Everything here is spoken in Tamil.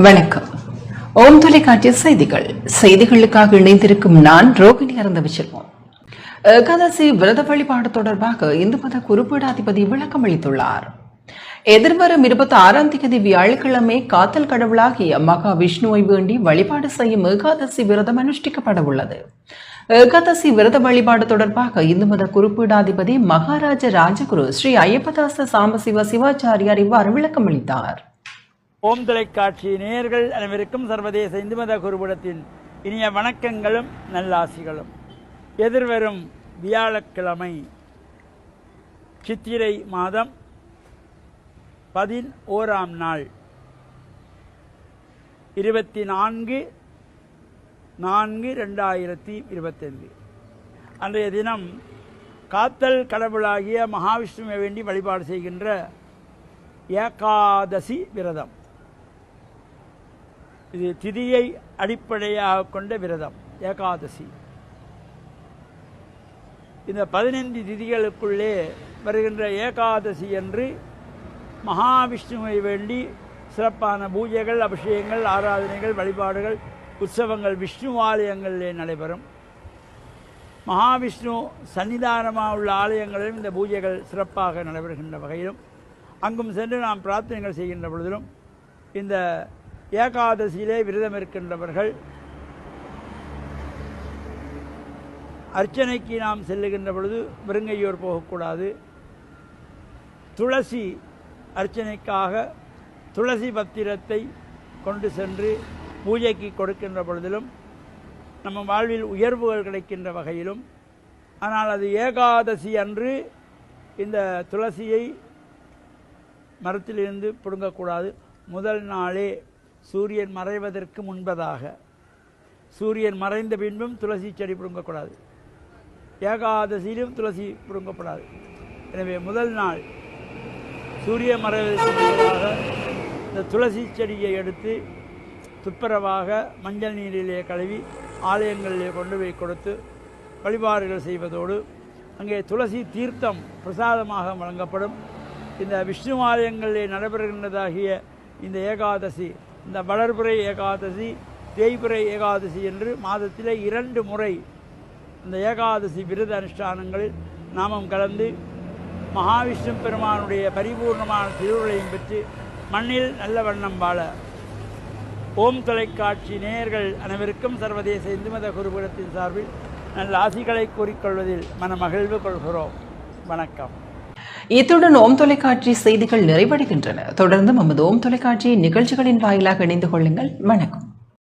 வணக்கம். ஓம் தொலைக்காட்சி செய்திகளுக்காக இணைந்திருக்கும் நான் ரோகிணி அறந்தவிச்செல்வம். ஏகாதசி விரத வழிபாடு தொடர்பாக இந்து மத குறிப்பீடாதிபதி விளக்கம் அளித்துள்ளார். எதிர்வரும் 26ஆம் தேதி வியாழக்கிழமை காத்தல் கடவுளாகிய மகா விஷ்ணுவை வேண்டி வழிபாடு செய்யும் ஏகாதசி விரதம் அனுஷ்டிக்கப்பட உள்ளது. ஏகாதசி விரத வழிபாடு தொடர்பாக இந்து மத குறிப்பீடாதிபதி மகாராஜ ராஜகுரு ஸ்ரீ ஐயப்பதாச சாம்பசிவ சிவாச்சாரியார் இவ்வாறு விளக்கம் அளித்தார். ஓம் தொலைக்காட்சி நேயர்கள் அனைவருக்கும் சர்வதேச இந்து மத குருபடத்தின் இனிய வணக்கங்களும் நல்லாசிகளும். எதிர்வரும் வியாழக்கிழமை சித்திரை மாதம் 11ஆம் நாள் 24/4/2025 அன்றைய தினம் காத்தல் கடவுளாகிய மகாவிஷ்ணுவை வேண்டி வழிபாடு செய்கின்ற ஏகாதசி விரதம். இது திதியை அடிப்படையாக கொண்ட விரதம் ஏகாதசி. இந்த 15 திதிகளுக்குள்ளே வருகின்ற ஏகாதசி என்று மகாவிஷ்ணுவை வேண்டி சிறப்பான பூஜைகள், அபிஷேகங்கள், ஆராதனைகள், வழிபாடுகள், உற்சவங்கள் விஷ்ணு ஆலயங்களிலே நடைபெறும். மகாவிஷ்ணு சன்னிதானமாக உள்ள ஆலயங்களிலும் இந்த பூஜைகள் சிறப்பாக நடைபெறுகின்ற வகையிலும் அங்கும் சென்று நாம் பிரார்த்தனைகள் செய்கின்ற பொழுதிலும் இந்த ஏகாதசியிலே விரதம் இருக்கின்றவர்கள் அர்ச்சனைக்கு நாம் செல்லுகின்ற பொழுது வெறுங்கையோர் போகக்கூடாது. துளசி அர்ச்சனைக்காக துளசி பத்திரத்தை கொண்டு சென்று பூஜைக்கு கொடுக்கின்ற பொழுதிலும் நம்ம வாழ்வில் உயர்வுகள் கிடைக்கின்ற வகையிலும், ஆனால் அது ஏகாதசி அன்று இந்த துளசியை மரத்திலிருந்து பிடுங்கக்கூடாது. முதல் நாளே சூரியன் மறைவதற்கு முன்பதாக, சூரியன் மறைந்த பின்பும் துளசி செடி பிடுங்கக்கூடாது. ஏகாதசியிலும் துளசி பிடுங்கப்படாது. எனவே முதல் நாள் சூரிய மறைவதற்கு முன்பதாக இந்த துளசி செடியை எடுத்து துப்புரவாக மஞ்சள் நீரிலே கழுவி ஆலயங்களிலே கொண்டு போய் கொடுத்து வழிபாடுகள் செய்வதோடு அங்கே துளசி தீர்த்தம் பிரசாதமாக வழங்கப்படும். இந்த விஷ்ணு ஆலயங்களில் நடைபெறுகின்றதாகிய இந்த ஏகாதசி, இந்த வளர்புரை ஏகாதசி, தேய்புரை ஏகாதசி என்று மாதத்திலே 2 முறை இந்த ஏகாதசி விரத அனுஷ்டானங்களில் நாமும் கலந்து மகாவிஷ்ணு பெருமானுடைய பரிபூர்ணமான திருவுருளையும் பெற்று மண்ணில் நல்ல வண்ணம் வாழ ஓம் தொலைக்காட்சி நேயர்கள் அனைவருக்கும் சர்வதேச இந்து மத குருபீடத்தின் சார்பில் நல்ல ஆசிகளை கூறிக்கொள்வதில் மனமகிழ்வு கொள்கிறோம். வணக்கம். இத்துடன் ஓம் தொலைக்காட்சி செய்திகள் நிறைவடைகின்றன. தொடர்ந்து நமது ஓம் தொலைக்காட்சி நிகழ்ச்சிகளின் வாயிலாக இணைந்து கொள்ளுங்கள். வணக்கம்.